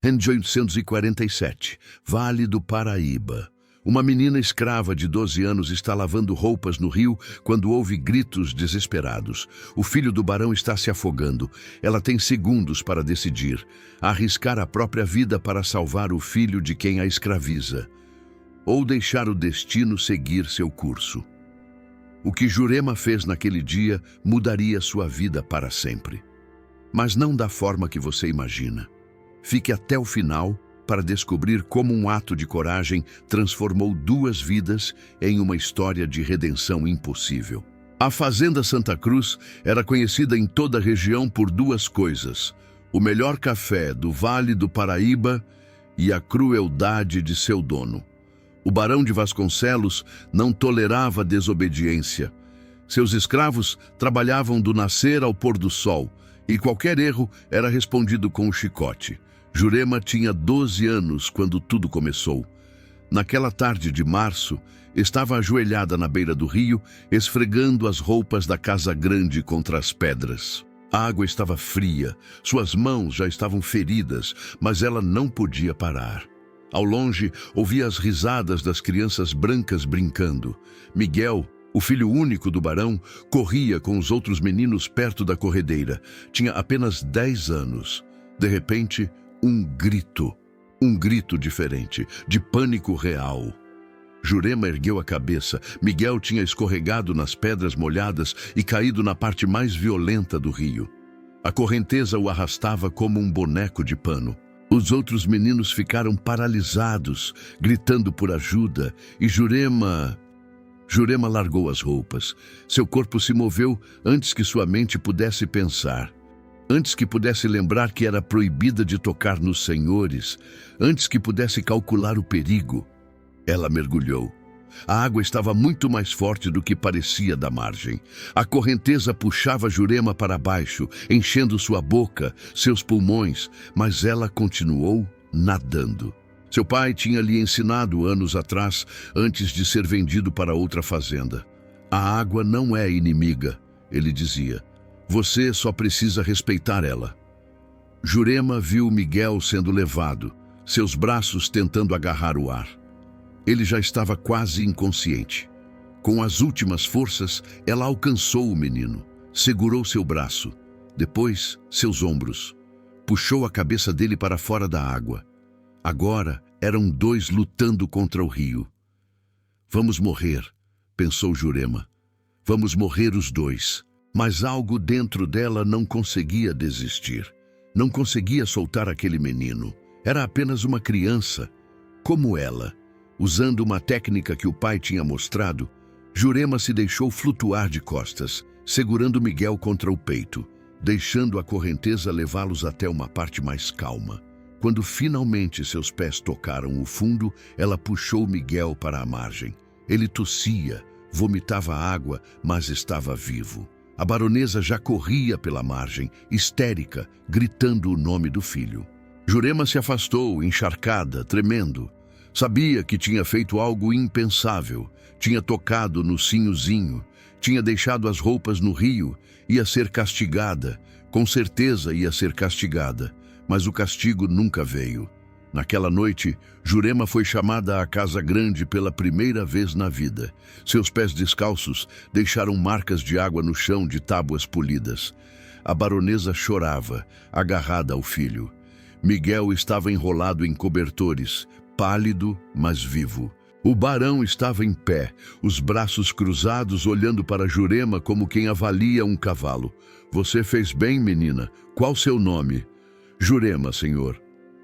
Em 1847, Vale do Paraíba. Uma menina escrava de 12 anos está lavando roupas no rio quando ouve gritos desesperados. O filho do barão está se afogando. Ela tem segundos para decidir: arriscar a própria vida para salvar o filho de quem a escraviza, ou deixar o destino seguir seu curso. O que Jurema fez naquele dia mudaria sua vida para sempre. Mas não da forma que você imagina. Fique até o final para descobrir como um ato de coragem transformou duas vidas em uma história de redenção impossível. A Fazenda Santa Cruz era conhecida em toda a região por duas coisas: o melhor café do Vale do Paraíba e a crueldade de seu dono. O barão de Vasconcelos não tolerava desobediência. Seus escravos trabalhavam do nascer ao pôr do sol, e qualquer erro era respondido com um chicote. Jurema tinha 12 anos quando tudo começou. Naquela tarde de março, estava ajoelhada na beira do rio, esfregando as roupas da casa grande contra as pedras. A água estava fria, suas mãos já estavam feridas, mas ela não podia parar. Ao longe, ouvia as risadas das crianças brancas brincando. Miguel, o filho único do barão, corria com os outros meninos perto da corredeira. Tinha apenas 10 anos. De repente, um grito diferente, de pânico real. Jurema ergueu a cabeça. Miguel tinha escorregado nas pedras molhadas e caído na parte mais violenta do rio. A correnteza o arrastava como um boneco de pano. Os outros meninos ficaram paralisados, gritando por ajuda, e Jurema largou as roupas. Seu corpo se moveu antes que sua mente pudesse pensar. Antes que pudesse lembrar que era proibida de tocar nos senhores, antes que pudesse calcular o perigo, ela mergulhou. A água estava muito mais forte do que parecia da margem. A correnteza puxava Jurema para baixo, enchendo sua boca, seus pulmões, mas ela continuou nadando. Seu pai tinha lhe ensinado anos atrás, antes de ser vendido para outra fazenda. A água não é inimiga, ele dizia. Você só precisa respeitar ela. Jurema viu Miguel sendo levado, seus braços tentando agarrar o ar. Ele já estava quase inconsciente. Com as últimas forças, ela alcançou o menino, segurou seu braço, depois seus ombros. Puxou a cabeça dele para fora da água. Agora eram dois lutando contra o rio. Vamos morrer, pensou Jurema. Vamos morrer os dois. Mas algo dentro dela não conseguia desistir. Não conseguia soltar aquele menino. Era apenas uma criança, como ela. Usando uma técnica que o pai tinha mostrado, Jurema se deixou flutuar de costas, segurando Miguel contra o peito, deixando a correnteza levá-los até uma parte mais calma. Quando finalmente seus pés tocaram o fundo, ela puxou Miguel para a margem. Ele tossia, vomitava água, mas estava vivo. A baronesa já corria pela margem, histérica, gritando o nome do filho. Jurema se afastou, encharcada, tremendo. Sabia que tinha feito algo impensável. Tinha tocado no sinhozinho, tinha deixado as roupas no rio, ia ser castigada, com certeza ia ser castigada, mas o castigo nunca veio. Naquela noite, Jurema foi chamada à casa grande pela primeira vez na vida. Seus pés descalços deixaram marcas de água no chão de tábuas polidas. A baronesa chorava, agarrada ao filho. Miguel estava enrolado em cobertores, pálido, mas vivo. O barão estava em pé, os braços cruzados, olhando para Jurema como quem avalia um cavalo. Você fez bem, menina. Qual seu nome? Jurema, senhor.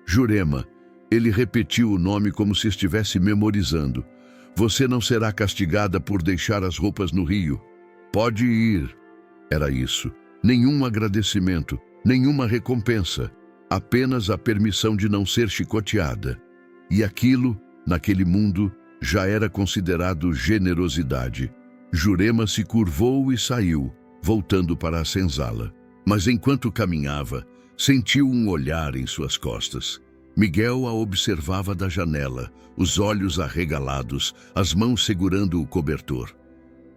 Jurema. Ele repetiu o nome como se estivesse memorizando. Você não será castigada por deixar as roupas no rio. Pode ir. Era isso. Nenhum agradecimento, nenhuma recompensa. Apenas a permissão de não ser chicoteada. E aquilo, naquele mundo, já era considerado generosidade. Jurema se curvou e saiu, voltando para a senzala. Mas enquanto caminhava, sentiu um olhar em suas costas. Miguel a observava da janela, os olhos arregalados, as mãos segurando o cobertor.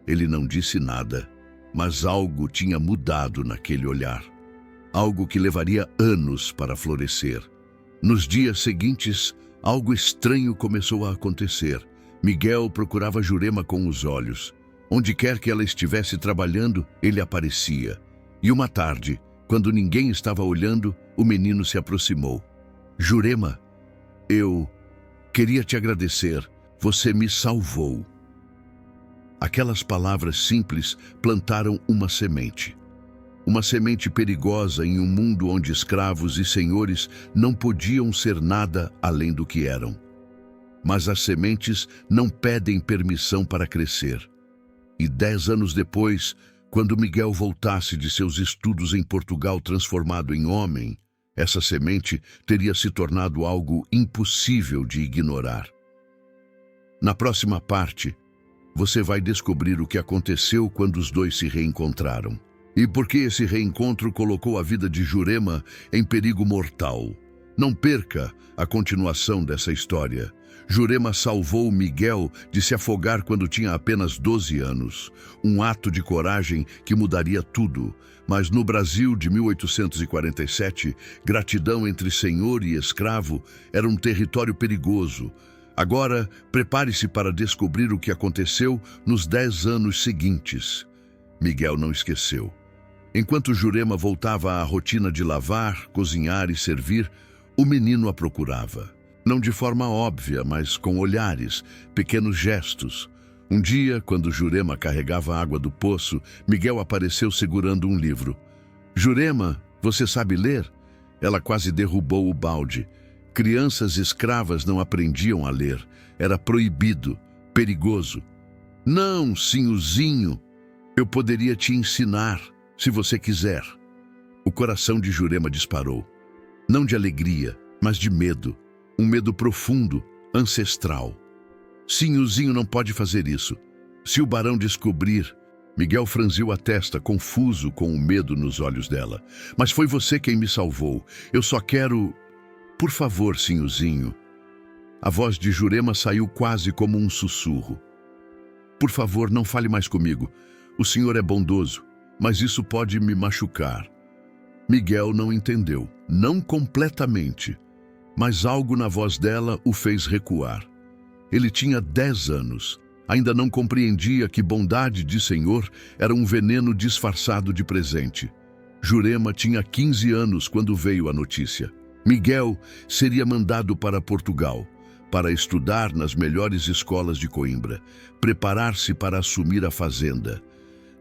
Ele não disse nada, mas algo tinha mudado naquele olhar. Algo que levaria anos para florescer. Nos dias seguintes, algo estranho começou a acontecer. Miguel procurava Jurema com os olhos. Onde quer que ela estivesse trabalhando, ele aparecia. E uma tarde, quando ninguém estava olhando, o menino se aproximou. Jurema, eu queria te agradecer. Você me salvou. Aquelas palavras simples plantaram uma semente. Uma semente perigosa em um mundo onde escravos e senhores não podiam ser nada além do que eram. Mas as sementes não pedem permissão para crescer. E 10 anos depois, quando Miguel voltasse de seus estudos em Portugal transformado em homem, essa semente teria se tornado algo impossível de ignorar. Na próxima parte, você vai descobrir o que aconteceu quando os dois se reencontraram. E por que esse reencontro colocou a vida de Jurema em perigo mortal. Não perca a continuação dessa história. Jurema salvou Miguel de se afogar quando tinha apenas 12 anos. Um ato de coragem que mudaria tudo. Mas no Brasil de 1847, gratidão entre senhor e escravo era um território perigoso. Agora, prepare-se para descobrir o que aconteceu nos 10 anos seguintes. Miguel não esqueceu. Enquanto Jurema voltava à rotina de lavar, cozinhar e servir, o menino a procurava. Não de forma óbvia, mas com olhares, pequenos gestos. Um dia, quando Jurema carregava a água do poço, Miguel apareceu segurando um livro. Jurema, você sabe ler? Ela quase derrubou o balde. Crianças escravas não aprendiam a ler. Era proibido, perigoso. Não, senhorzinho, eu poderia te ensinar, se você quiser. O coração de Jurema disparou. Não de alegria, mas de medo. Um medo profundo, ancestral. Senhorzinho não pode fazer isso. Se o barão descobrir... Miguel franziu a testa, confuso com o medo nos olhos dela. Mas foi você quem me salvou. Eu só quero... Por favor, senhorzinho. A voz de Jurema saiu quase como um sussurro. Por favor, não fale mais comigo. O senhor é bondoso, mas isso pode me machucar. Miguel não entendeu, não completamente, mas algo na voz dela o fez recuar. Ele tinha 10 anos, ainda não compreendia que bondade de senhor era um veneno disfarçado de presente. Jurema tinha 15 anos quando veio a notícia. Miguel seria mandado para Portugal, para estudar nas melhores escolas de Coimbra, preparar-se para assumir a fazenda.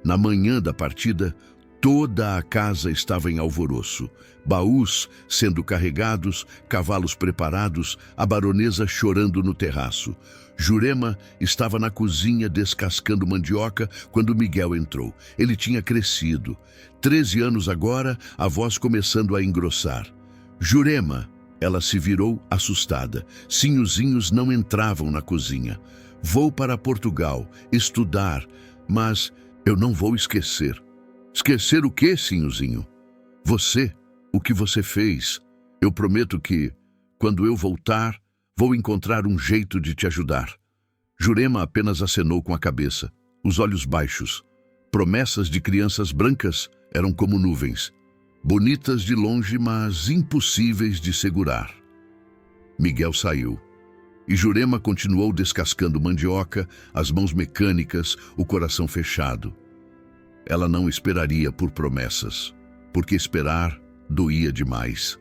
Na manhã da partida, toda a casa estava em alvoroço. Baús sendo carregados, cavalos preparados, a baronesa chorando no terraço. Jurema estava na cozinha descascando mandioca quando Miguel entrou. Ele tinha crescido. 13 anos agora, a voz começando a engrossar. Jurema! Ela se virou assustada. Sinhozinhos não entravam na cozinha. Vou para Portugal, estudar, mas eu não vou esquecer. Esquecer o quê, Sinhozinho? Você, o que você fez. Eu prometo que, quando eu voltar, vou encontrar um jeito de te ajudar. Jurema apenas acenou com a cabeça, os olhos baixos. Promessas de crianças brancas eram como nuvens. Bonitas de longe, mas impossíveis de segurar. Miguel saiu. E Jurema continuou descascando mandioca, as mãos mecânicas, o coração fechado. Ela não esperaria por promessas, porque esperar doía demais.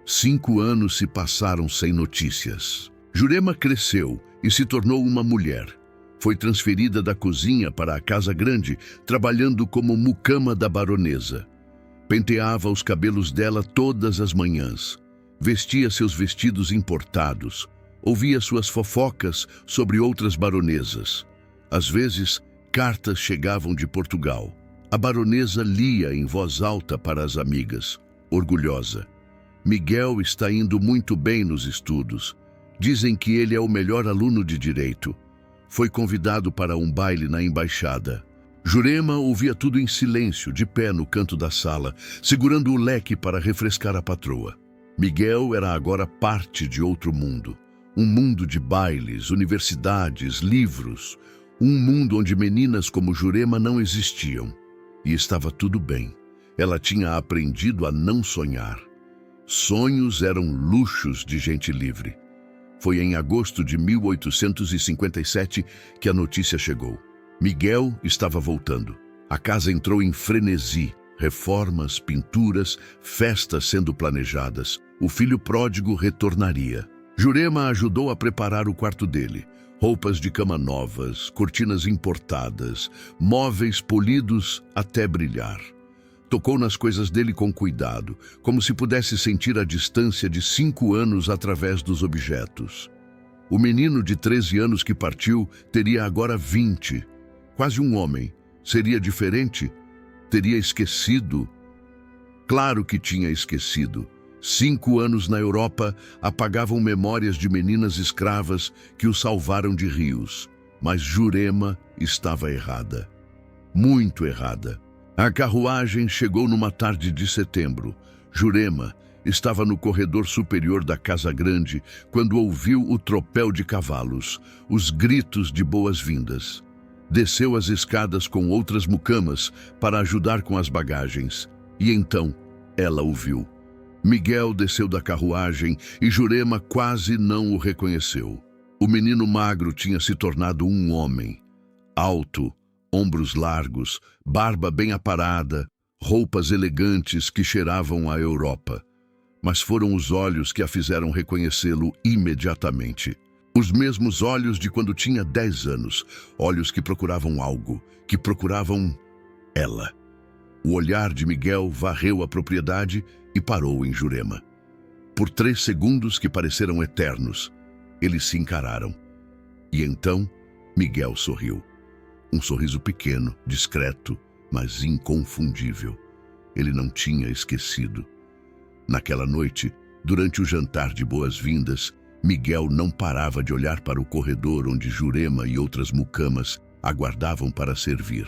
5 anos se passaram sem notícias. Jurema cresceu e se tornou uma mulher. Foi transferida da cozinha para a casa grande, trabalhando como mucama da baronesa. Penteava os cabelos dela todas as manhãs. Vestia seus vestidos importados. Ouvia suas fofocas sobre outras baronesas. Às vezes, cartas chegavam de Portugal. A baronesa lia em voz alta para as amigas, orgulhosa. Miguel está indo muito bem nos estudos. Dizem que ele é o melhor aluno de direito. Foi convidado para um baile na embaixada. Jurema ouvia tudo em silêncio, de pé no canto da sala, segurando o leque para refrescar a patroa. Miguel era agora parte de outro mundo. Um mundo de bailes, universidades, livros. Um mundo onde meninas como Jurema não existiam. E estava tudo bem. Ela tinha aprendido a não sonhar. Sonhos eram luxos de gente livre. Foi em agosto de 1857 que a notícia chegou. Miguel estava voltando. A casa entrou em frenesi. Reformas, pinturas, festas sendo planejadas. O filho pródigo retornaria. Jurema ajudou a preparar o quarto dele. Roupas de cama novas, cortinas importadas, móveis polidos até brilhar. Tocou nas coisas dele com cuidado, como se pudesse sentir a distância de 5 anos através dos objetos. O menino de 13 anos que partiu teria agora 20. Quase um homem. Seria diferente? Teria esquecido? Claro que tinha esquecido. 5 anos na Europa apagavam memórias de meninas escravas que o salvaram de rios. Mas Jurema estava errada. Muito errada. A carruagem chegou numa tarde de setembro. Jurema estava no corredor superior da Casa Grande quando ouviu o tropel de cavalos, os gritos de boas-vindas. Desceu as escadas com outras mucamas para ajudar com as bagagens. E então ela o viu. Miguel desceu da carruagem e Jurema quase não o reconheceu. O menino magro tinha se tornado um homem. Alto, ombros largos, barba bem aparada, roupas elegantes que cheiravam a Europa. Mas foram os olhos que a fizeram reconhecê-lo imediatamente. Os mesmos olhos de quando tinha 10 anos. Olhos que procuravam algo, que procuravam ela. O olhar de Miguel varreu a propriedade e parou em Jurema. Por 3 segundos que pareceram eternos, eles se encararam. E então, Miguel sorriu. Um sorriso pequeno, discreto, mas inconfundível. Ele não tinha esquecido. Naquela noite, durante o jantar de boas-vindas, Miguel não parava de olhar para o corredor onde Jurema e outras mucamas aguardavam para servir.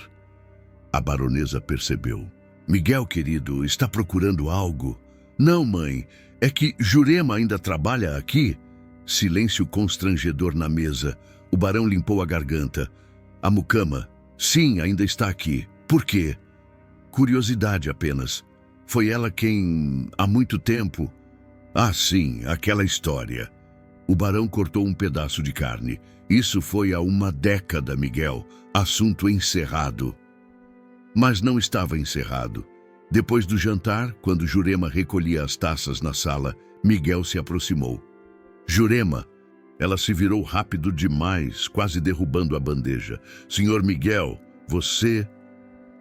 A baronesa percebeu. Miguel, querido, está procurando algo? Não, mãe, é que Jurema ainda trabalha aqui? Silêncio constrangedor na mesa. O barão limpou a garganta. A mucama, sim, ainda está aqui. Por quê? Curiosidade apenas. Foi ela quem, há muito tempo... Ah, sim, aquela história. O barão cortou um pedaço de carne. Isso foi há 1 década, Miguel. Assunto encerrado. Mas não estava encerrado. Depois do jantar, quando Jurema recolhia as taças na sala, Miguel se aproximou. Jurema! Ela se virou rápido demais, quase derrubando a bandeja. Senhor Miguel, você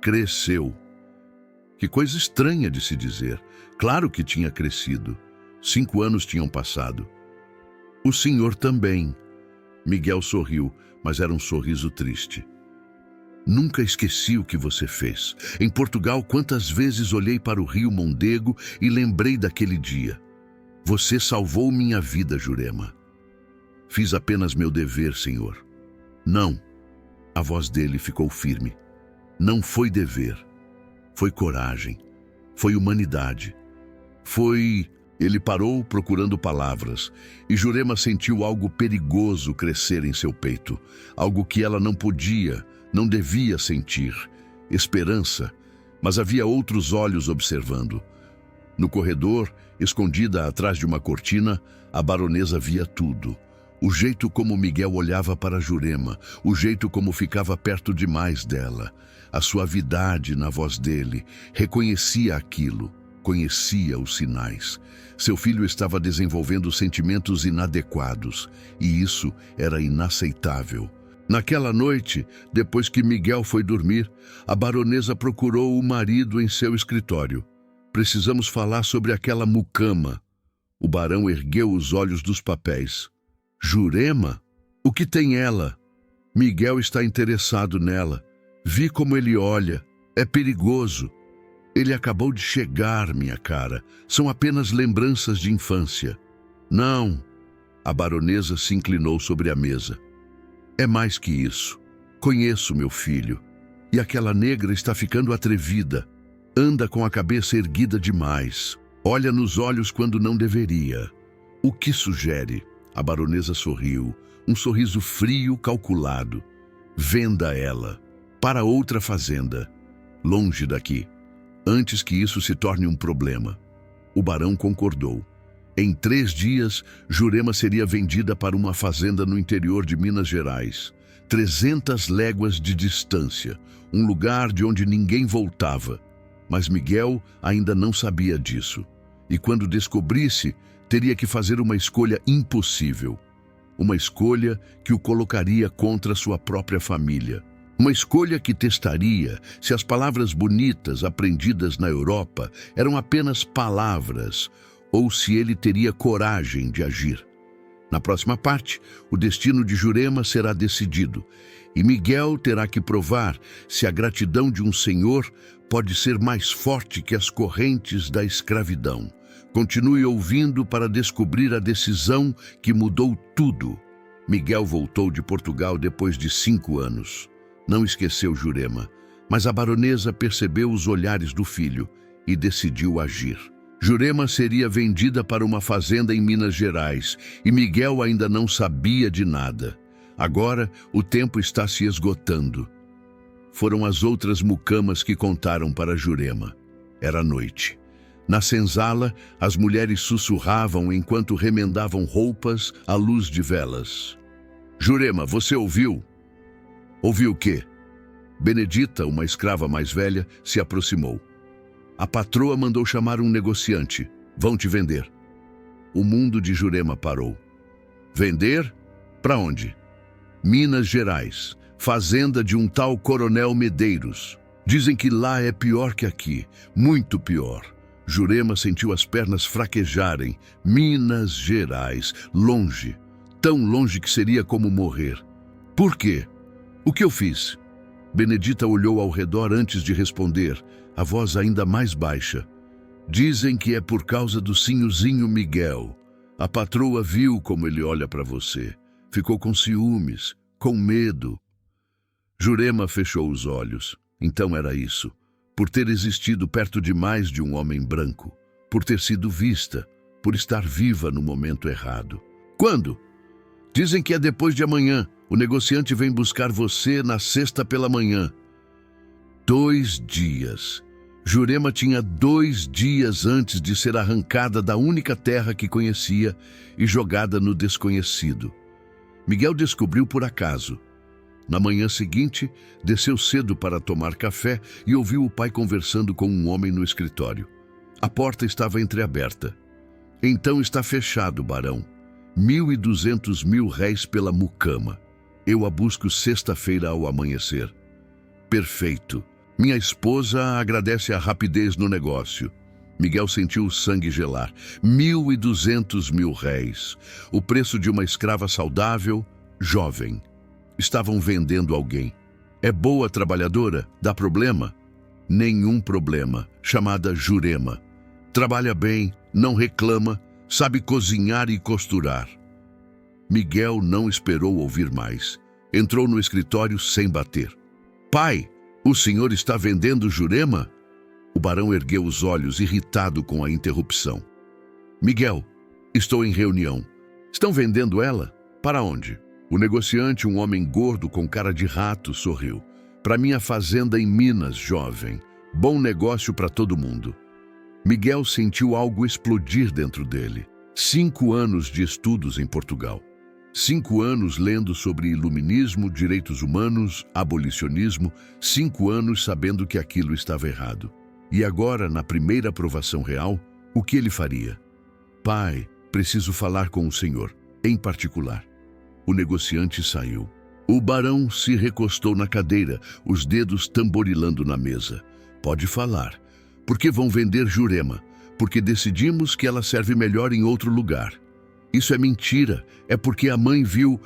cresceu. Que coisa estranha de se dizer. Claro que tinha crescido. 5 anos tinham passado. O senhor também. Miguel sorriu, mas era um sorriso triste. Nunca esqueci o que você fez. Em Portugal, quantas vezes olhei para o rio Mondego e lembrei daquele dia. Você salvou minha vida, Jurema. Fiz apenas meu dever, senhor. Não. A voz dele ficou firme. Não foi dever. Foi coragem. Foi humanidade. Foi... Ele parou procurando palavras, e Jurema sentiu algo perigoso crescer em seu peito. Algo que ela não podia, não devia sentir. Esperança. Mas havia outros olhos observando. No corredor, escondida atrás de uma cortina, a baronesa via tudo. O jeito como Miguel olhava para Jurema, o jeito como ficava perto demais dela, a suavidade na voz dele, reconhecia aquilo, conhecia os sinais. Seu filho estava desenvolvendo sentimentos inadequados, e isso era inaceitável. Naquela noite, depois que Miguel foi dormir, a baronesa procurou o marido em seu escritório. Precisamos falar sobre aquela mucama. O barão ergueu os olhos dos papéis. Jurema? O que tem ela? Miguel está interessado nela. Vi como ele olha. É perigoso. Ele acabou de chegar, minha cara. São apenas lembranças de infância. Não. A baronesa se inclinou sobre a mesa. É mais que isso. Conheço meu filho. E aquela negra está ficando atrevida. Anda com a cabeça erguida demais. Olha nos olhos quando não deveria. O que sugere? A baronesa sorriu. Um sorriso frio, calculado. Venda ela. Para outra fazenda. Longe daqui. Antes que isso se torne um problema. O barão concordou. Em 3 dias, Jurema seria vendida para uma fazenda no interior de Minas Gerais. 300 léguas de distância, um lugar de onde ninguém voltava. Mas Miguel ainda não sabia disso. E quando descobrisse, teria que fazer uma escolha impossível. Uma escolha que o colocaria contra sua própria família. Uma escolha que testaria se as palavras bonitas aprendidas na Europa eram apenas palavras ou se ele teria coragem de agir. Na próxima parte, o destino de Jurema será decidido e Miguel terá que provar se a gratidão de um senhor pode ser mais forte que as correntes da escravidão. Continue ouvindo para descobrir a decisão que mudou tudo. Miguel voltou de Portugal depois de 5 anos. Não esqueceu Jurema, mas a baronesa percebeu os olhares do filho e decidiu agir. Jurema seria vendida para uma fazenda em Minas Gerais e Miguel ainda não sabia de nada. Agora o tempo está se esgotando. Foram as outras mucamas que contaram para Jurema. Era noite. Na senzala, as mulheres sussurravam enquanto remendavam roupas à luz de velas. Jurema, você ouviu? Ouviu o quê? Benedita, uma escrava mais velha, se aproximou. A patroa mandou chamar um negociante. Vão te vender. O mundo de Jurema parou. Vender? Para onde? Minas Gerais. Fazenda de um tal Coronel Medeiros. Dizem que lá é pior que aqui. Muito pior. Jurema sentiu as pernas fraquejarem. Minas Gerais. Longe. Tão longe que seria como morrer. Por quê? O que eu fiz? Benedita olhou ao redor antes de responder, a voz ainda mais baixa. Dizem que é por causa do sinhozinho Miguel. A patroa viu como ele olha para você. Ficou com ciúmes, com medo. Jurema fechou os olhos. Então era isso. Por ter existido perto demais de um homem branco. Por ter sido vista. Por estar viva no momento errado. Quando? Dizem que é depois de amanhã. O negociante vem buscar você na sexta pela manhã. 2 dias. Jurema tinha 2 dias antes de ser arrancada da única terra que conhecia e jogada no desconhecido. Miguel descobriu por acaso. Na manhã seguinte, desceu cedo para tomar café e ouviu o pai conversando com um homem no escritório. A porta estava entreaberta. Então está fechado, barão. 1.200 mil réis pela mucama. Eu a busco sexta-feira ao amanhecer. Perfeito. Minha esposa agradece a rapidez no negócio. Miguel sentiu o sangue gelar. 1.200 mil réis. O preço de uma escrava saudável, jovem. Estavam vendendo alguém. É boa trabalhadora? Dá problema? Nenhum problema. Chamada Jurema. Trabalha bem, não reclama, sabe cozinhar e costurar. Miguel não esperou ouvir mais. Entrou no escritório sem bater. Pai, o senhor está vendendo Jurema? O barão ergueu os olhos, irritado com a interrupção. Miguel, estou em reunião. Estão vendendo ela? Para onde? O negociante, um homem gordo com cara de rato, sorriu. Para minha fazenda em Minas, jovem. Bom negócio para todo mundo. Miguel sentiu algo explodir dentro dele. 5 anos de estudos em Portugal. 5 anos lendo sobre iluminismo, direitos humanos, abolicionismo, 5 anos sabendo que aquilo estava errado. E agora, na primeira aprovação real, o que ele faria? Pai, preciso falar com o senhor, em particular. O negociante saiu. O barão se recostou na cadeira, os dedos tamborilando na mesa. Pode falar. Porque vão vender Jurema? Porque decidimos que ela serve melhor em outro lugar. Isso é mentira. É porque a mãe viu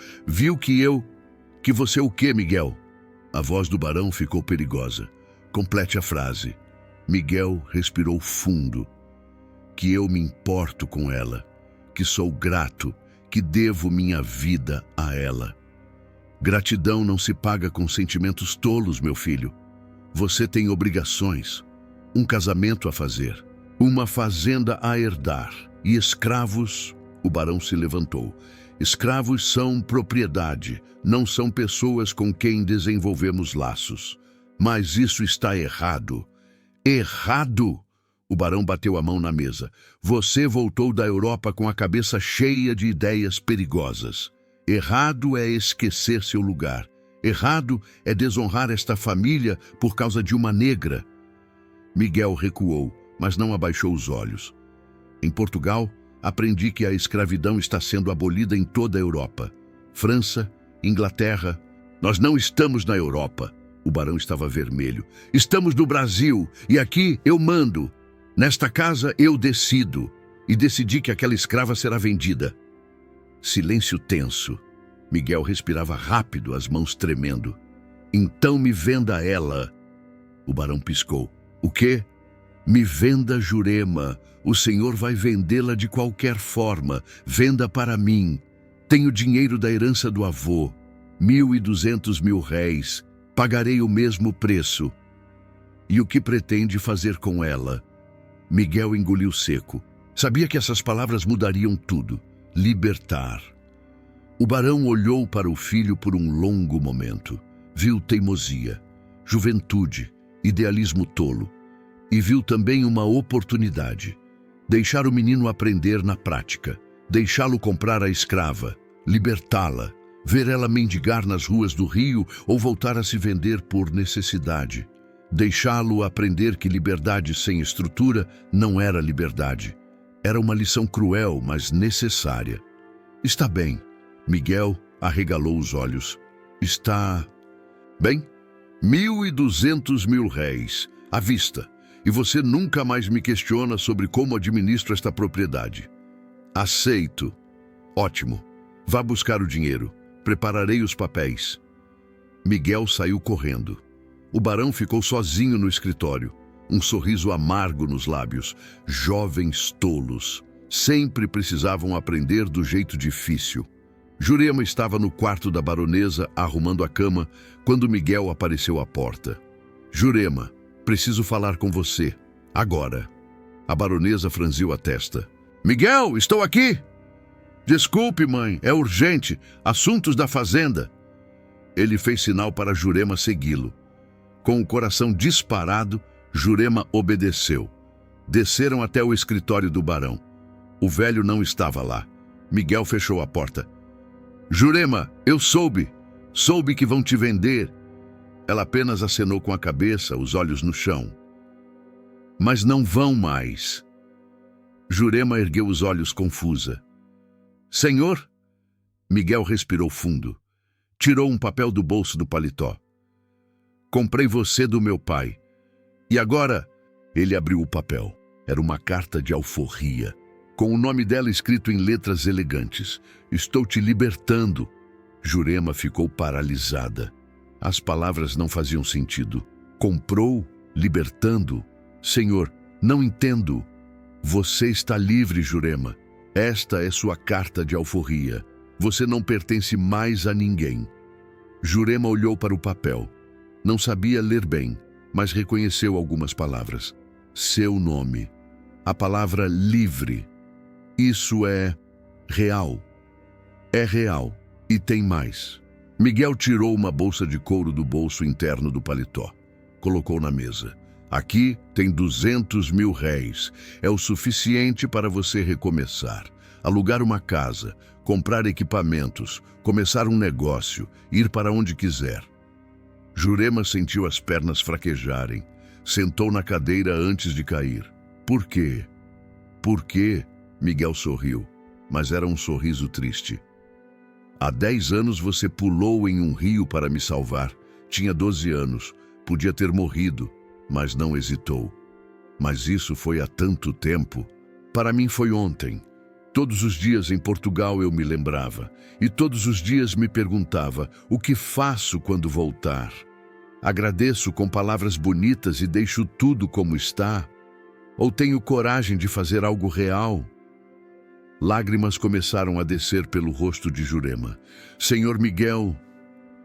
que você o quê, Miguel? A voz do barão ficou perigosa. Complete a frase. Miguel respirou fundo. Que eu me importo com ela. Que sou grato. Que devo minha vida a ela. Gratidão não se paga com sentimentos tolos, meu filho. Você tem obrigações. Um casamento a fazer. Uma fazenda a herdar. E escravos... O barão se levantou. Escravos são propriedade, não são pessoas com quem desenvolvemos laços. Mas isso está errado. Errado! O barão bateu a mão na mesa. Você voltou da Europa com a cabeça cheia de ideias perigosas. Errado é esquecer seu lugar. Errado é desonrar esta família por causa de uma negra. Miguel recuou, mas não abaixou os olhos. Em Portugal, aprendi que a escravidão está sendo abolida em toda a Europa. França, Inglaterra. Nós não estamos na Europa. O barão estava vermelho. Estamos no Brasil e aqui eu mando. Nesta casa eu decido. E decidi que aquela escrava será vendida. Silêncio tenso. Miguel respirava rápido, as mãos tremendo. Então me venda ela. O barão piscou. O quê? Me venda Jurema. O senhor vai vendê-la de qualquer forma. Venda para mim. Tenho dinheiro da herança do avô. 1.200 mil réis. Pagarei o mesmo preço. E o que pretende fazer com ela? Miguel engoliu seco. Sabia que essas palavras mudariam tudo. Libertar. O barão olhou para o filho por um longo momento. Viu teimosia, juventude, idealismo tolo. E viu também uma oportunidade. Deixar o menino aprender na prática. Deixá-lo comprar a escrava. Libertá-la. Ver ela mendigar nas ruas do Rio ou voltar a se vender por necessidade. Deixá-lo aprender que liberdade sem estrutura não era liberdade. Era uma lição cruel, mas necessária. Está bem. Miguel arregalou os olhos. Está bem? 1.200 mil réis, à vista. E você nunca mais me questiona sobre como administro esta propriedade. Aceito. Ótimo. Vá buscar o dinheiro. Prepararei os papéis. Miguel saiu correndo. O barão ficou sozinho no escritório, um sorriso amargo nos lábios. Jovens tolos. Sempre precisavam aprender do jeito difícil. Jurema estava no quarto da baronesa, arrumando a cama, quando Miguel apareceu à porta. Jurema, preciso falar com você. Agora. A baronesa franziu a testa. Miguel, estou aqui! Desculpe, mãe, é urgente. Assuntos da fazenda. Ele fez sinal para Jurema segui-lo. Com o coração disparado, Jurema obedeceu. Desceram até o escritório do barão. O velho não estava lá. Miguel fechou a porta. Jurema, eu soube que vão te vender. Ela apenas acenou com a cabeça, os olhos no chão. Mas não vão mais. Jurema ergueu os olhos confusa. Senhor? Miguel respirou fundo. Tirou um papel do bolso do paletó. Comprei você do meu pai. E agora? Ele abriu o papel. Era uma carta de alforria, com o nome dela escrito em letras elegantes. Estou te libertando. Jurema ficou paralisada. As palavras não faziam sentido. Comprou? Libertando? Senhor, não entendo. Você está livre, Jurema. Esta é sua carta de alforria. Você não pertence mais a ninguém. Jurema olhou para o papel. Não sabia ler bem, mas reconheceu algumas palavras. Seu nome. A palavra livre. Isso é real. É real. E tem mais. Miguel tirou uma bolsa de couro do bolso interno do paletó. Colocou na mesa. Aqui tem 200 mil réis. É o suficiente para você recomeçar. Alugar uma casa, comprar equipamentos, começar um negócio, ir para onde quiser. Jurema sentiu as pernas fraquejarem. Sentou na cadeira antes de cair. Por quê? Por quê? Miguel sorriu, mas era um sorriso triste. Há 10 anos você pulou em um rio para me salvar. Tinha 12 anos. Podia ter morrido, mas não hesitou. Mas isso foi há tanto tempo. Para mim foi ontem. Todos os dias em Portugal eu me lembrava. E todos os dias me perguntava, o que faço quando voltar? Agradeço com palavras bonitas e deixo tudo como está? Ou tenho coragem de fazer algo real? Lágrimas começaram a descer pelo rosto de Jurema. Senhor Miguel,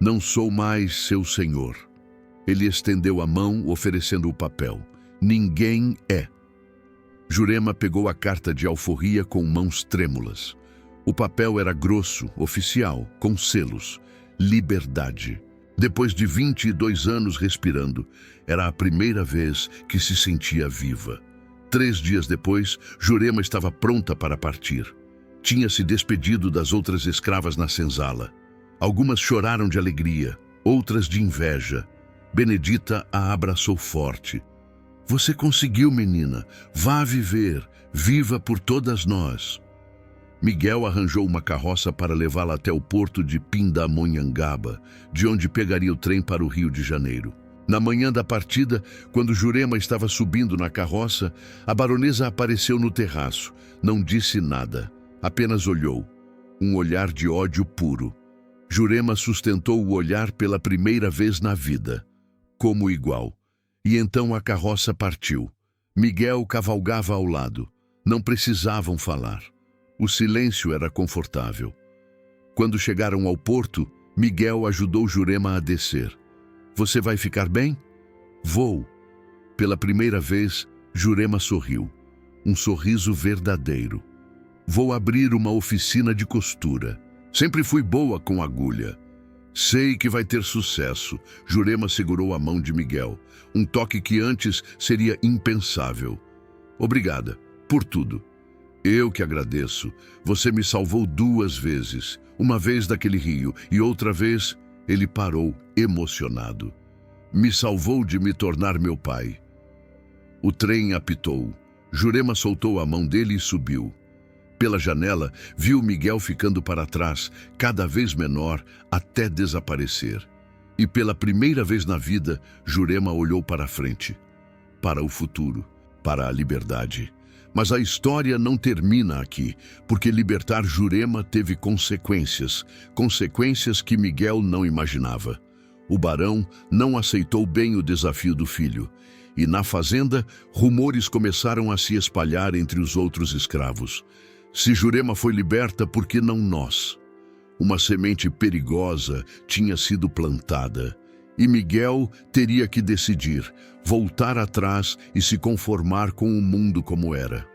não sou mais seu senhor. Ele estendeu a mão, oferecendo o papel. Ninguém é. Jurema pegou a carta de alforria com mãos trêmulas. O papel era grosso, oficial, com selos. Liberdade. Depois de 22 anos respirando, era a primeira vez que se sentia viva. 3 dias depois, Jurema estava pronta para partir. Tinha se despedido das outras escravas na senzala. Algumas choraram de alegria, outras de inveja. Benedita a abraçou forte. Você conseguiu, menina. Vá viver. Viva por todas nós. Miguel arranjou uma carroça para levá-la até o porto de Pindamonhangaba, de onde pegaria o trem para o Rio de Janeiro. Na manhã da partida, quando Jurema estava subindo na carroça, a baronesa apareceu no terraço. Não disse nada, apenas olhou. Um olhar de ódio puro. Jurema sustentou o olhar pela primeira vez na vida, como igual. E então a carroça partiu. Miguel cavalgava ao lado. Não precisavam falar. O silêncio era confortável. Quando chegaram ao porto, Miguel ajudou Jurema a descer. Você vai ficar bem? Vou. Pela primeira vez, Jurema sorriu. Um sorriso verdadeiro. Vou abrir uma oficina de costura. Sempre fui boa com agulha. Sei que vai ter sucesso. Jurema segurou a mão de Miguel. Um toque que antes seria impensável. Obrigada por tudo. Eu que agradeço. Você me salvou 2 vezes. Uma vez daquele rio e outra vez... Ele parou, emocionado. Me salvou de me tornar meu pai. O trem apitou. Jurema soltou a mão dele e subiu. Pela janela, viu Miguel ficando para trás, cada vez menor, até desaparecer. E pela primeira vez na vida, Jurema olhou para a frente. Para o futuro, para a liberdade. Mas a história não termina aqui, porque libertar Jurema teve consequências, consequências que Miguel não imaginava. O barão não aceitou bem o desafio do filho, e na fazenda, rumores começaram a se espalhar entre os outros escravos. Se Jurema foi liberta, por que não nós? Uma semente perigosa tinha sido plantada, e Miguel teria que decidir, voltar atrás e se conformar com o mundo como era.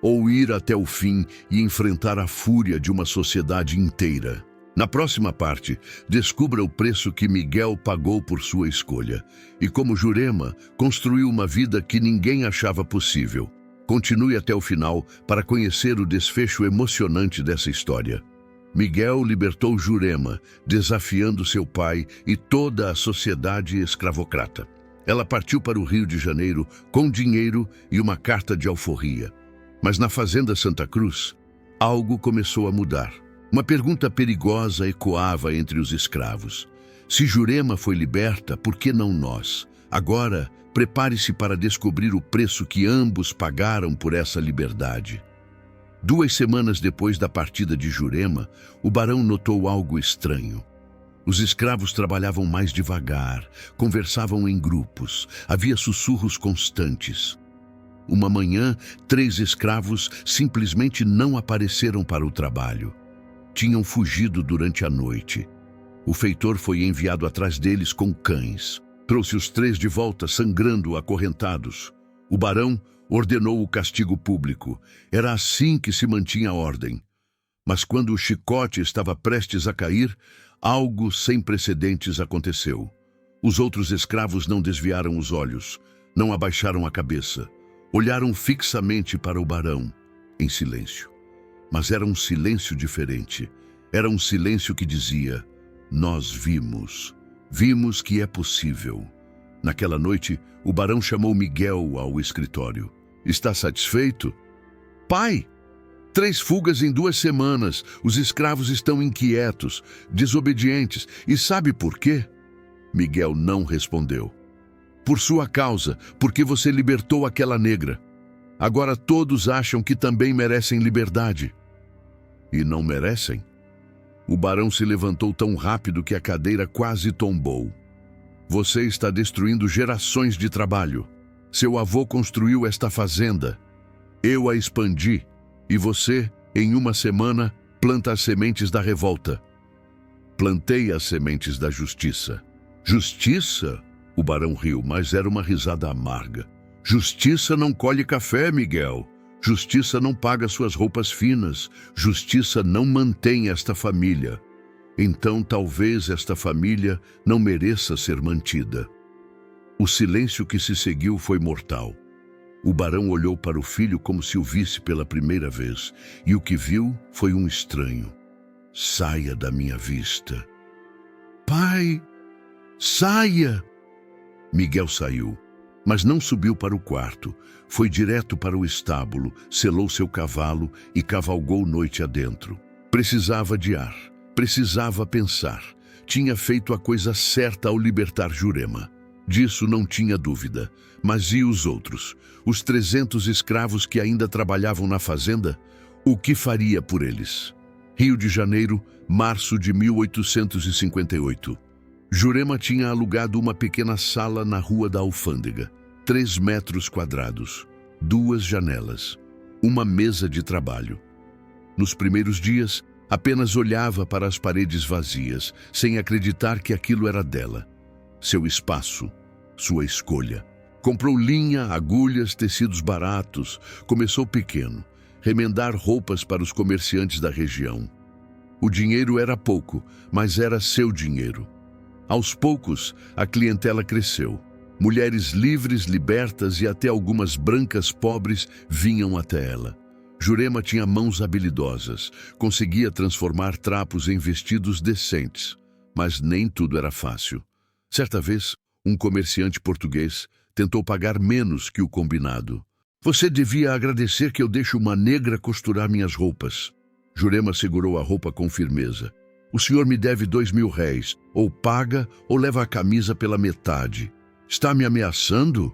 Ou ir até o fim e enfrentar a fúria de uma sociedade inteira. Na próxima parte, descubra o preço que Miguel pagou por sua escolha e como Jurema construiu uma vida que ninguém achava possível. Continue até o final para conhecer o desfecho emocionante dessa história. Miguel libertou Jurema, desafiando seu pai e toda a sociedade escravocrata. Ela partiu para o Rio de Janeiro com dinheiro e uma carta de alforria. Mas na fazenda Santa Cruz, algo começou a mudar. Uma pergunta perigosa ecoava entre os escravos. Se Jurema foi liberta, por que não nós? Agora, prepare-se para descobrir o preço que ambos pagaram por essa liberdade. 2 semanas depois da partida de Jurema, o barão notou algo estranho. Os escravos trabalhavam mais devagar, conversavam em grupos, havia sussurros constantes. Uma manhã, 3 escravos simplesmente não apareceram para o trabalho. Tinham fugido durante a noite. O feitor foi enviado atrás deles com cães. Trouxe os 3 de volta, sangrando, acorrentados. O barão ordenou o castigo público. Era assim que se mantinha a ordem. Mas quando o chicote estava prestes a cair, algo sem precedentes aconteceu. Os outros escravos não desviaram os olhos, não abaixaram a cabeça. Olharam fixamente para o barão, em silêncio. Mas era um silêncio diferente. Era um silêncio que dizia: nós vimos. Vimos que é possível. Naquela noite, o barão chamou Miguel ao escritório. Está satisfeito? Pai! 3 fugas em 2 semanas. Os escravos estão inquietos, desobedientes. E sabe por quê? Miguel não respondeu. Por sua causa, porque você libertou aquela negra. Agora todos acham que também merecem liberdade. E não merecem? O barão se levantou tão rápido que a cadeira quase tombou. Você está destruindo gerações de trabalho. Seu avô construiu esta fazenda. Eu a expandi. E você, em 1 semana, planta as sementes da revolta. Plantei as sementes da justiça. Justiça? O barão riu, mas era uma risada amarga. Justiça não colhe café, Miguel. Justiça não paga suas roupas finas. Justiça não mantém esta família. Então talvez esta família não mereça ser mantida. O silêncio que se seguiu foi mortal. O barão olhou para o filho como se o visse pela primeira vez, e o que viu foi um estranho. Saia da minha vista. Pai, saia! Miguel saiu, mas não subiu para o quarto. Foi direto para o estábulo, selou seu cavalo e cavalgou noite adentro. Precisava de ar, precisava pensar. Tinha feito a coisa certa ao libertar Jurema. Disso não tinha dúvida. Mas e os outros? Os 300 escravos que ainda trabalhavam na fazenda? O que faria por eles? Rio de Janeiro, março de 1858. Jurema tinha alugado uma pequena sala na Rua da Alfândega. 3 metros quadrados, 2 janelas, uma mesa de trabalho. Nos primeiros dias, apenas olhava para as paredes vazias, sem acreditar que aquilo era dela. Seu espaço, sua escolha. Comprou linha, agulhas, tecidos baratos. Começou pequeno, remendar roupas para os comerciantes da região. O dinheiro era pouco, mas era seu dinheiro. Aos poucos, a clientela cresceu. Mulheres livres, libertas e até algumas brancas pobres vinham até ela. Jurema tinha mãos habilidosas, conseguia transformar trapos em vestidos decentes, mas nem tudo era fácil. Certa vez, um comerciante português tentou pagar menos que o combinado. Você devia agradecer que eu deixo uma negra costurar minhas roupas. Jurema segurou a roupa com firmeza. O senhor me deve 2.000 réis, ou paga ou leva a camisa pela metade. Está me ameaçando?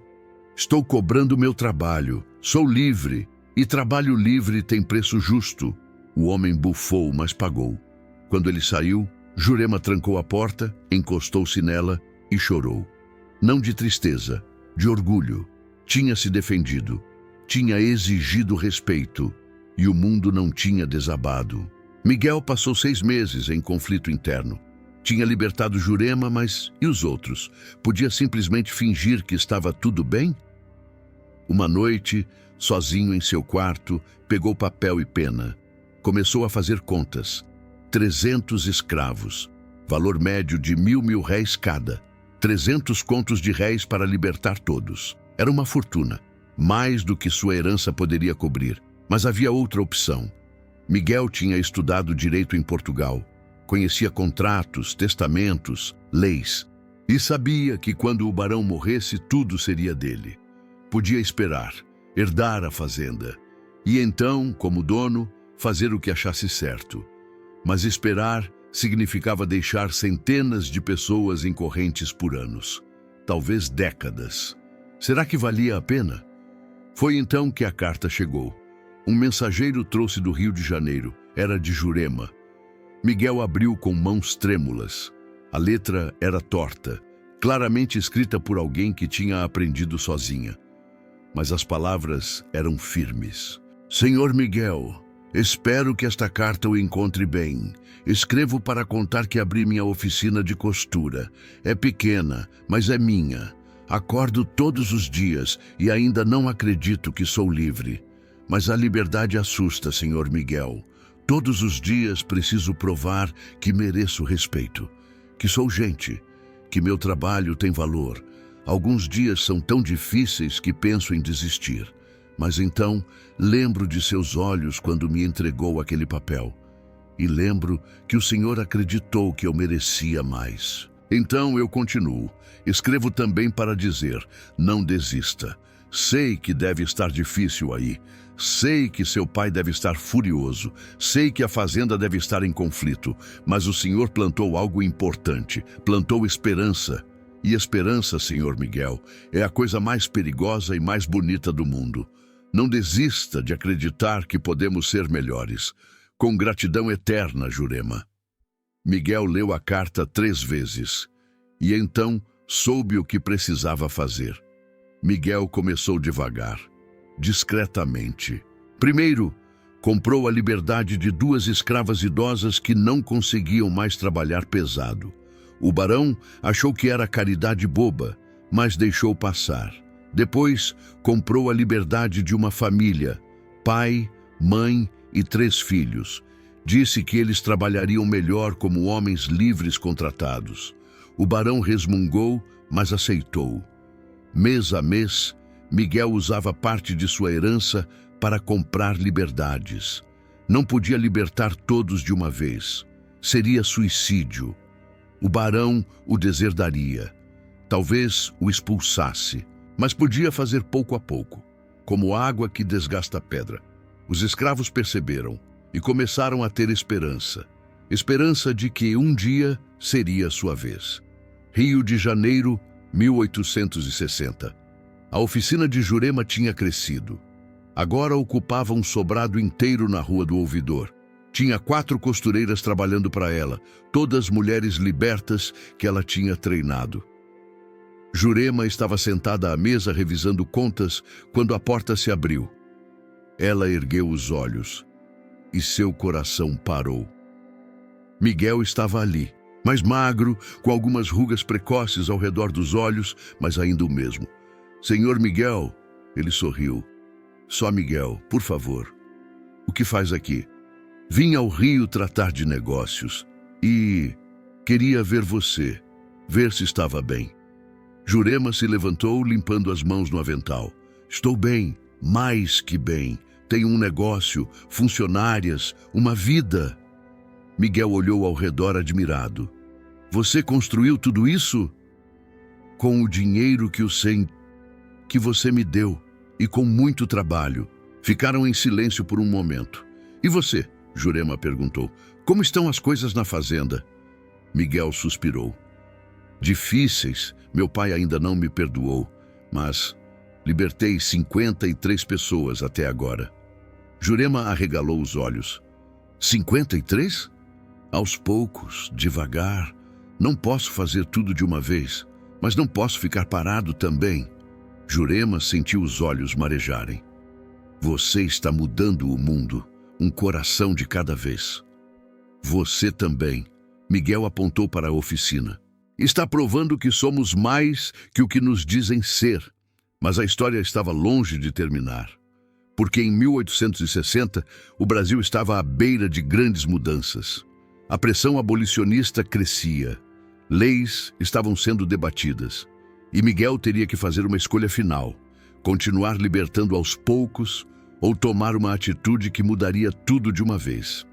Estou cobrando meu trabalho. Sou livre. E trabalho livre tem preço justo. O homem bufou, mas pagou. Quando ele saiu, Jurema trancou a porta, encostou-se nela e chorou. Não de tristeza, de orgulho. Tinha se defendido. Tinha exigido respeito. E o mundo não tinha desabado. Miguel passou 6 meses em conflito interno. Tinha libertado Jurema, mas e os outros? Podia simplesmente fingir que estava tudo bem? Uma noite, sozinho em seu quarto, pegou papel e pena. Começou a fazer contas. 300 escravos. Valor médio de 1.000 réis cada. 300 contos de réis para libertar todos. Era uma fortuna. Mais do que sua herança poderia cobrir. Mas havia outra opção. Miguel tinha estudado direito em Portugal. Conhecia contratos, testamentos, leis. E sabia que quando o barão morresse, tudo seria dele. Podia esperar, herdar a fazenda. E então, como dono, fazer o que achasse certo. Mas esperar significava deixar centenas de pessoas em correntes por anos. Talvez décadas. Será que valia a pena? Foi então que a carta chegou. Um mensageiro trouxe do Rio de Janeiro. Era de Jurema. Miguel abriu com mãos trêmulas. A letra era torta, claramente escrita por alguém que tinha aprendido sozinha. Mas as palavras eram firmes. Senhor Miguel, espero que esta carta o encontre bem. Escrevo para contar que abri minha oficina de costura. É pequena, mas é minha. Acordo todos os dias e ainda não acredito que sou livre. Mas a liberdade assusta, Senhor Miguel. Todos os dias preciso provar que mereço respeito, que sou gente, que meu trabalho tem valor. Alguns dias são tão difíceis que penso em desistir. Mas então lembro de seus olhos quando me entregou aquele papel. E lembro que o Senhor acreditou que eu merecia mais. Então eu continuo. Escrevo também para dizer, não desista. Sei que deve estar difícil aí. Sei que seu pai deve estar furioso. Sei que a fazenda deve estar em conflito. Mas o Senhor plantou algo importante. Plantou esperança. E esperança, Senhor Miguel, é a coisa mais perigosa e mais bonita do mundo. Não desista de acreditar que podemos ser melhores. Com gratidão eterna, Jurema. Miguel leu a carta 3 vezes. E então soube o que precisava fazer. Miguel começou devagar, discretamente. Primeiro, comprou a liberdade de 2 escravas idosas que não conseguiam mais trabalhar pesado. O barão achou que era caridade boba, mas deixou passar. Depois, comprou a liberdade de uma família, pai, mãe e 3 filhos. Disse que eles trabalhariam melhor como homens livres contratados. O barão resmungou, mas aceitou. Mês a mês, Miguel usava parte de sua herança para comprar liberdades. Não podia libertar todos de uma vez. Seria suicídio. O barão o deserdaria. Talvez o expulsasse, mas podia fazer pouco a pouco, como água que desgasta a pedra. Os escravos perceberam e começaram a ter esperança. Esperança de que um dia seria sua vez. Rio de Janeiro, 1860. A oficina de Jurema tinha crescido. Agora ocupava um sobrado inteiro na Rua do Ouvidor. Tinha 4 costureiras trabalhando para ela, todas mulheres libertas que ela tinha treinado. Jurema estava sentada à mesa revisando contas quando a porta se abriu. Ela ergueu os olhos e seu coração parou. Miguel estava ali, mais magro, com algumas rugas precoces ao redor dos olhos, mas ainda o mesmo. Senhor Miguel, ele sorriu. Só Miguel, por favor. O que faz aqui? Vim ao Rio tratar de negócios e queria ver você, ver se estava bem. Jurema se levantou, limpando as mãos no avental. Estou bem, mais que bem. Tenho um negócio, funcionárias, uma vida. Miguel olhou ao redor admirado. Você construiu tudo isso? Com o dinheiro que você me deu e com muito trabalho. Ficaram em silêncio por um momento. E você? Jurema perguntou. Como estão as coisas na fazenda? Miguel suspirou. Difíceis. Meu pai ainda não me perdoou, mas libertei 53 pessoas até agora. Jurema arregalou os olhos. 53? Aos poucos, devagar. Não posso fazer tudo de uma vez, mas não posso ficar parado também. Jurema sentiu os olhos marejarem. Você está mudando o mundo, um coração de cada vez. Você também. Miguel apontou para a oficina. Está provando que somos mais que o que nos dizem ser. Mas a história estava longe de terminar. Porque em 1860, o Brasil estava à beira de grandes mudanças. A pressão abolicionista crescia. Leis estavam sendo debatidas. E Miguel teria que fazer uma escolha final. Continuar libertando aos poucos ou tomar uma atitude que mudaria tudo de uma vez.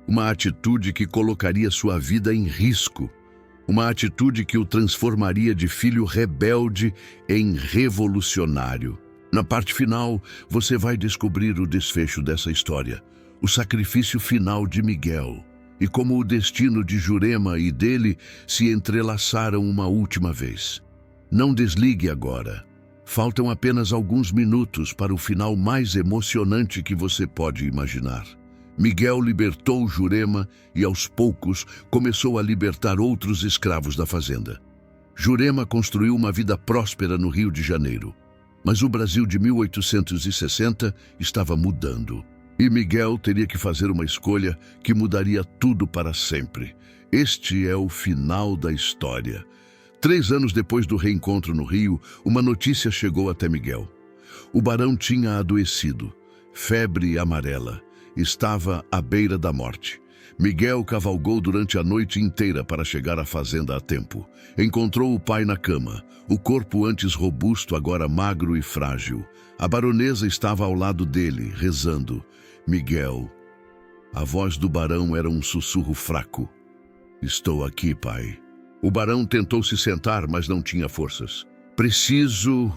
Uma atitude que colocaria sua vida em risco. Uma atitude que o transformaria de filho rebelde em revolucionário. Na parte final, você vai descobrir o desfecho dessa história, o sacrifício final de Miguel, e como o destino de Jurema e dele se entrelaçaram uma última vez. Não desligue agora. Faltam apenas alguns minutos para o final mais emocionante que você pode imaginar. Miguel libertou Jurema e, aos poucos, começou a libertar outros escravos da fazenda. Jurema construiu uma vida próspera no Rio de Janeiro. Mas o Brasil de 1860 estava mudando. E Miguel teria que fazer uma escolha que mudaria tudo para sempre. Este é o final da história. 3 anos depois do reencontro no Rio, uma notícia chegou até Miguel. O barão tinha adoecido. Febre amarela. Estava à beira da morte. Miguel cavalgou durante a noite inteira para chegar à fazenda a tempo. Encontrou o pai na cama, o corpo antes robusto, agora magro e frágil. A baronesa estava ao lado dele, rezando. Miguel. A voz do barão era um sussurro fraco. Estou aqui, pai. O barão tentou se sentar, mas não tinha forças. Preciso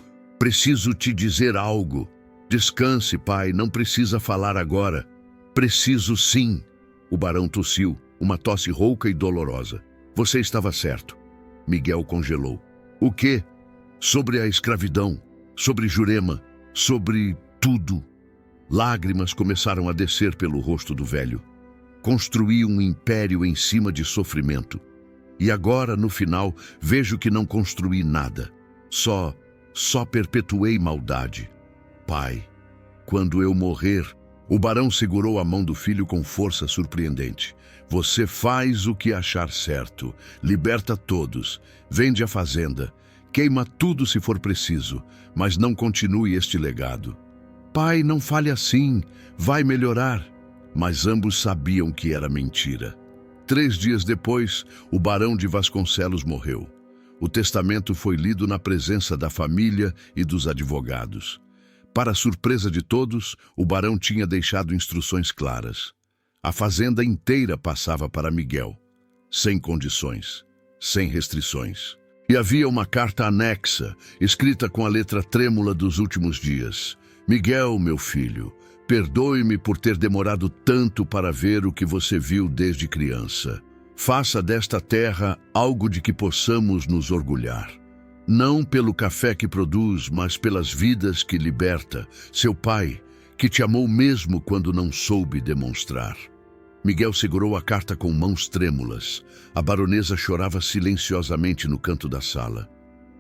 te dizer algo. Descanse, pai, não precisa falar agora. Preciso sim. O barão tossiu, uma tosse rouca e dolorosa. Você estava certo. Miguel congelou. O quê? Sobre a escravidão, sobre Jurema, sobre tudo. Lágrimas começaram a descer pelo rosto do velho. Construí um império em cima de sofrimento. E agora, no final, vejo que não construí nada. Só perpetuei maldade. Pai, quando eu morrer... O barão segurou a mão do filho com força surpreendente. Você faz o que achar certo. Liberta todos. Vende a fazenda. Queima tudo se for preciso. Mas não continue este legado. Pai, não fale assim. Vai melhorar. Mas ambos sabiam que era mentira. 3 dias depois, o barão de Vasconcelos morreu. O testamento foi lido na presença da família e dos advogados. Para a surpresa de todos, o barão tinha deixado instruções claras. A fazenda inteira passava para Miguel, sem condições, sem restrições. E havia uma carta anexa, escrita com a letra trêmula dos últimos dias. Miguel, meu filho, perdoe-me por ter demorado tanto para ver o que você viu desde criança. Faça desta terra algo de que possamos nos orgulhar. Não pelo café que produz, mas pelas vidas que liberta. Seu pai, que te amou mesmo quando não soube demonstrar. Miguel segurou a carta com mãos trêmulas. A baronesa chorava silenciosamente no canto da sala.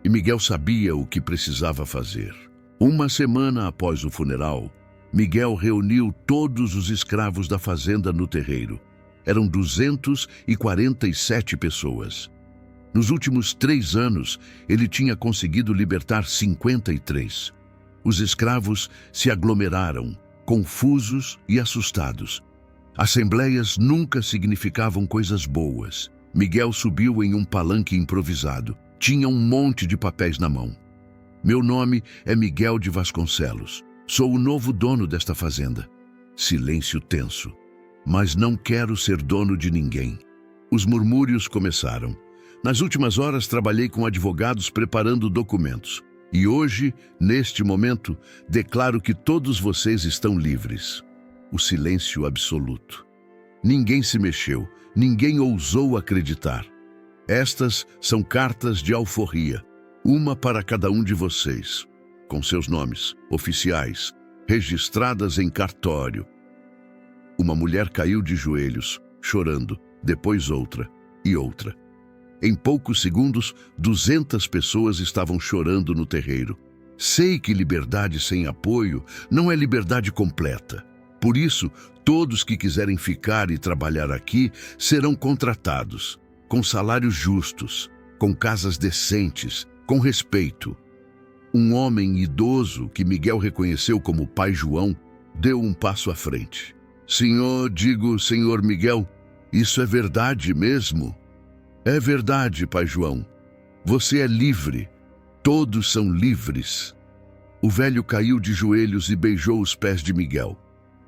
E Miguel sabia o que precisava fazer. Uma semana após o funeral, Miguel reuniu todos os escravos da fazenda no terreiro. Eram 247 pessoas. Nos últimos 3 anos, ele tinha conseguido libertar 53. Os escravos se aglomeraram, confusos e assustados. Assembleias nunca significavam coisas boas. Miguel subiu em um palanque improvisado. Tinha um monte de papéis na mão. Meu nome é Miguel de Vasconcelos. Sou o novo dono desta fazenda. Silêncio tenso. Mas não quero ser dono de ninguém. Os murmúrios começaram. Nas últimas horas trabalhei com advogados preparando documentos. E hoje, neste momento, declaro que todos vocês estão livres. O silêncio absoluto. Ninguém se mexeu, ninguém ousou acreditar. Estas são cartas de alforria, uma para cada um de vocês, com seus nomes oficiais, registradas em cartório. Uma mulher caiu de joelhos, chorando, depois outra e outra. Em poucos segundos, 200 pessoas estavam chorando no terreiro. Sei que liberdade sem apoio não é liberdade completa. Por isso, todos que quiserem ficar e trabalhar aqui serão contratados, com salários justos, com casas decentes, com respeito. Um homem idoso, que Miguel reconheceu como Pai João, deu um passo à frente. Senhor Miguel, isso é verdade mesmo? É verdade, Pai João. Você é livre. Todos são livres. O velho caiu de joelhos e beijou os pés de Miguel.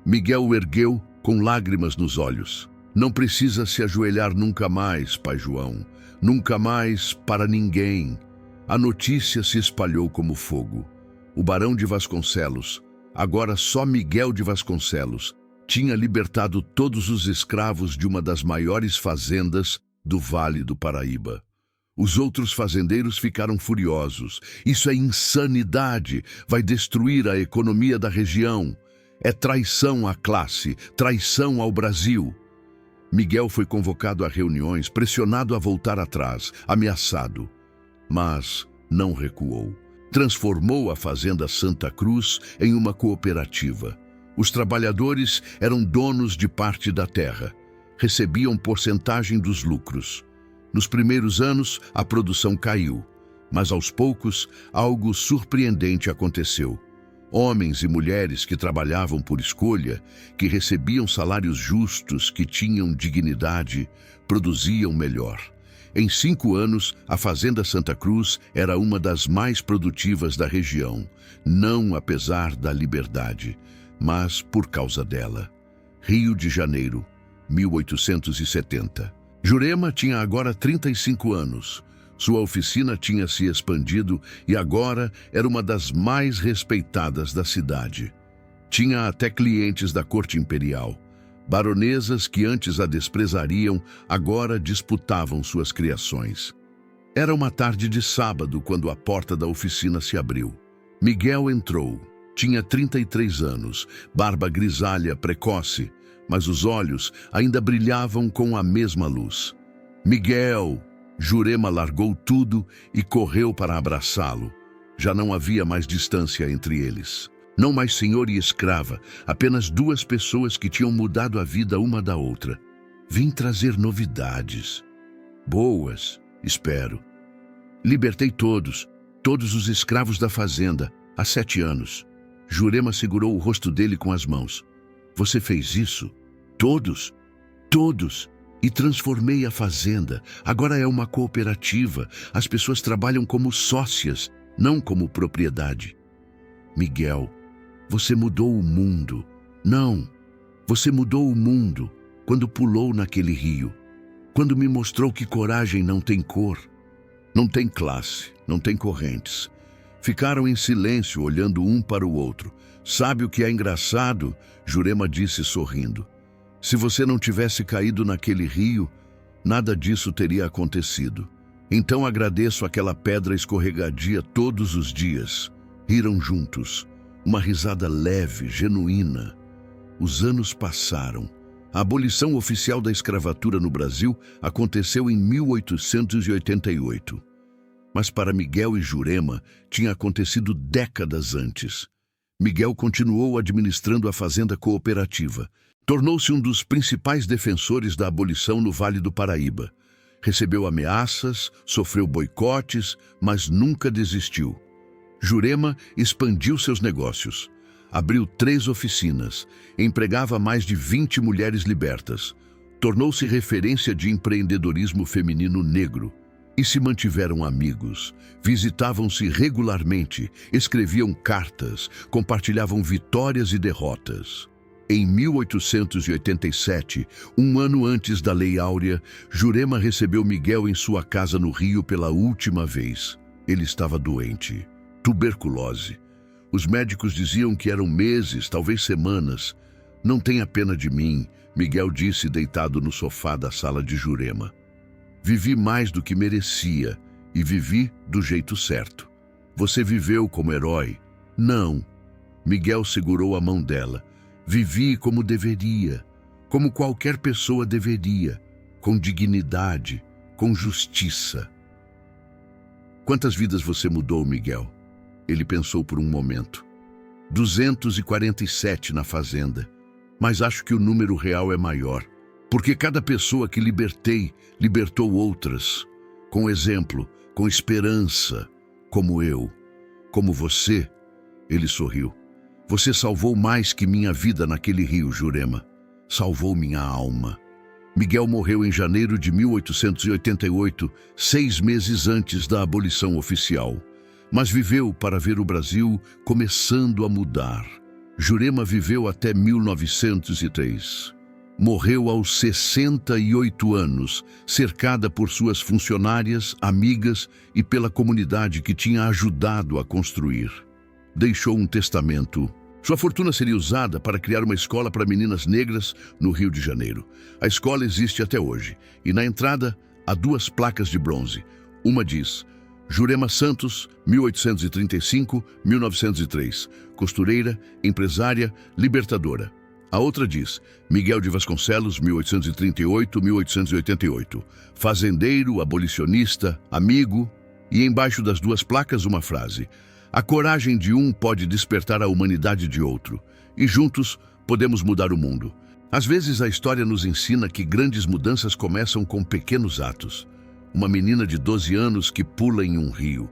Miguel o ergueu com lágrimas nos olhos. Não precisa se ajoelhar nunca mais, Pai João. Nunca mais para ninguém. A notícia se espalhou como fogo. O barão de Vasconcelos, agora só Miguel de Vasconcelos, tinha libertado todos os escravos de uma das maiores fazendas do Vale do Paraíba. Os outros fazendeiros ficaram furiosos. Isso é insanidade, vai destruir a economia da região. É traição à classe, traição ao Brasil. Miguel foi convocado a reuniões, pressionado a voltar atrás, ameaçado. Mas não recuou. Transformou a Fazenda Santa Cruz em uma cooperativa. Os trabalhadores eram donos de parte da terra. Recebiam porcentagem dos lucros. Nos primeiros anos, a produção caiu, mas aos poucos, algo surpreendente aconteceu. Homens e mulheres que trabalhavam por escolha, que recebiam salários justos, que tinham dignidade, produziam melhor. Em 5 anos, a Fazenda Santa Cruz era uma das mais produtivas da região, não apesar da liberdade, mas por causa dela. Rio de Janeiro, 1870. Jurema tinha agora 35 anos. Sua oficina tinha se expandido e agora era uma das mais respeitadas da cidade. Tinha até clientes da corte imperial. Baronesas que antes a desprezariam, agora disputavam suas criações. Era uma tarde de sábado quando a porta da oficina se abriu. Miguel entrou. Tinha 33 anos, barba grisalha precoce, mas os olhos ainda brilhavam com a mesma luz. Miguel! Jurema largou tudo e correu para abraçá-lo. Já não havia mais distância entre eles. Não mais senhor e escrava, apenas 2 pessoas que tinham mudado a vida uma da outra. Vim trazer novidades. Boas, espero. Libertei todos os escravos da fazenda, há 7 anos. Jurema segurou o rosto dele com as mãos. Você fez isso? Todos? Todos? E transformei a fazenda. Agora é uma cooperativa. As pessoas trabalham como sócias, não como propriedade. Miguel, você mudou o mundo. Não, você mudou o mundo quando pulou naquele rio. Quando me mostrou que coragem não tem cor, não tem classe, não tem correntes. Ficaram em silêncio, olhando um para o outro. Sabe o que é engraçado? Jurema disse sorrindo. Se você não tivesse caído naquele rio, nada disso teria acontecido. Então agradeço aquela pedra escorregadia todos os dias. Riram juntos. Uma risada leve, genuína. Os anos passaram. A abolição oficial da escravatura no Brasil aconteceu em 1888. Mas para Miguel e Jurema tinha acontecido décadas antes. Miguel continuou administrando a fazenda cooperativa. Tornou-se um dos principais defensores da abolição no Vale do Paraíba. Recebeu ameaças, sofreu boicotes, mas nunca desistiu. Jurema expandiu seus negócios. Abriu 3 oficinas, empregava mais de 20 mulheres libertas. Tornou-se referência de empreendedorismo feminino negro. E se mantiveram amigos, visitavam-se regularmente, escreviam cartas, compartilhavam vitórias e derrotas. Em 1887, um ano antes da Lei Áurea, Jurema recebeu Miguel em sua casa no Rio pela última vez. Ele estava doente, tuberculose. Os médicos diziam que eram meses, talvez semanas. Não tenha pena de mim, Miguel disse deitado no sofá da sala de Jurema. Vivi mais do que merecia e vivi do jeito certo. Você viveu como herói? Não. Miguel segurou a mão dela. Vivi como deveria, como qualquer pessoa deveria, com dignidade, com justiça. Quantas vidas você mudou, Miguel? Ele pensou por um momento. 247 na fazenda, mas acho que o número real é maior, porque cada pessoa que libertei, libertou outras, com exemplo, com esperança, como eu, como você. Ele sorriu. Você salvou mais que minha vida naquele rio, Jurema. Salvou minha alma. Miguel morreu em janeiro de 1888, 6 meses antes da abolição oficial. Mas viveu para ver o Brasil começando a mudar. Jurema viveu até 1903. Morreu aos 68 anos, cercada por suas funcionárias, amigas e pela comunidade que tinha ajudado a construir. Deixou um testamento. Sua fortuna seria usada para criar uma escola para meninas negras no Rio de Janeiro. A escola existe até hoje, e na entrada há 2 placas de bronze. Uma diz: Jurema Santos, 1835-1903, costureira, empresária, libertadora. A outra diz: Miguel de Vasconcelos, 1838-1888, fazendeiro, abolicionista, amigo. E embaixo das 2 placas uma frase: a coragem de um pode despertar a humanidade de outro, e juntos podemos mudar o mundo. Às vezes a história nos ensina que grandes mudanças começam com pequenos atos. Uma menina de 12 anos que pula em um rio.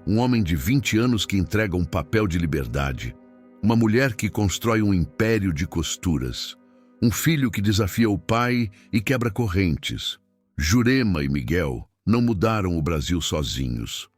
Um homem de 20 anos que entrega um papel de liberdade. Uma mulher que constrói um império de costuras. Um filho que desafia o pai e quebra correntes. Jurema e Miguel não mudaram o Brasil sozinhos,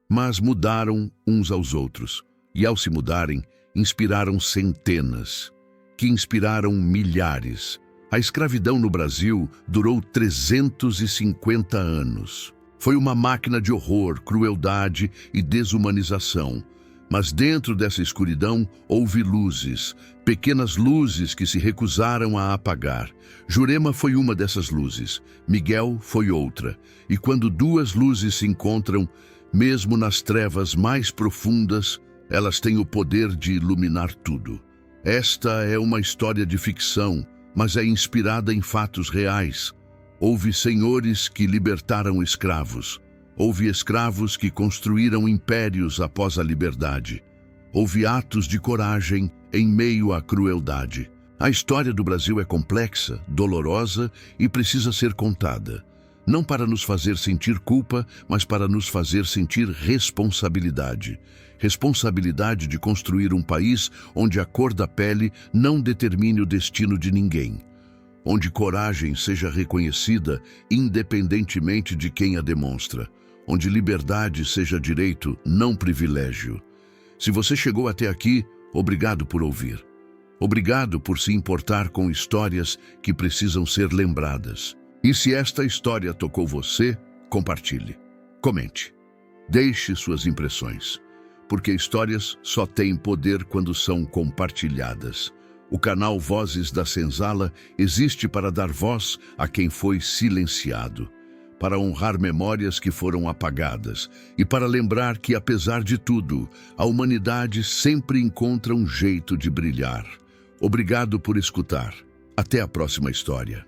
mas mudaram uns aos outros. E ao se mudarem, inspiraram centenas, que inspiraram milhares. A escravidão no Brasil durou 350 anos. Foi uma máquina de horror, crueldade e desumanização. Mas dentro dessa escuridão houve luzes, pequenas luzes que se recusaram a apagar. Jurema foi uma dessas luzes, Miguel foi outra. E quando 2 luzes se encontram, mesmo nas trevas mais profundas, elas têm o poder de iluminar tudo. Esta é uma história de ficção, mas é inspirada em fatos reais. Houve senhores que libertaram escravos. Houve escravos que construíram impérios após a liberdade. Houve atos de coragem em meio à crueldade. A história do Brasil é complexa, dolorosa e precisa ser contada. Não para nos fazer sentir culpa, mas para nos fazer sentir responsabilidade. Responsabilidade de construir um país onde a cor da pele não determine o destino de ninguém. onde coragem seja reconhecida independentemente de quem a demonstra, onde liberdade seja direito, não privilégio. Se você chegou até aqui, obrigado por ouvir. Obrigado por se importar com histórias que precisam ser lembradas. E se esta história tocou você, compartilhe. Comente. Deixe suas impressões, porque histórias só têm poder quando são compartilhadas. O canal Vozes da Senzala existe para dar voz a quem foi silenciado, para honrar memórias que foram apagadas e para lembrar que, apesar de tudo, a humanidade sempre encontra um jeito de brilhar. Obrigado por escutar. Até a próxima história.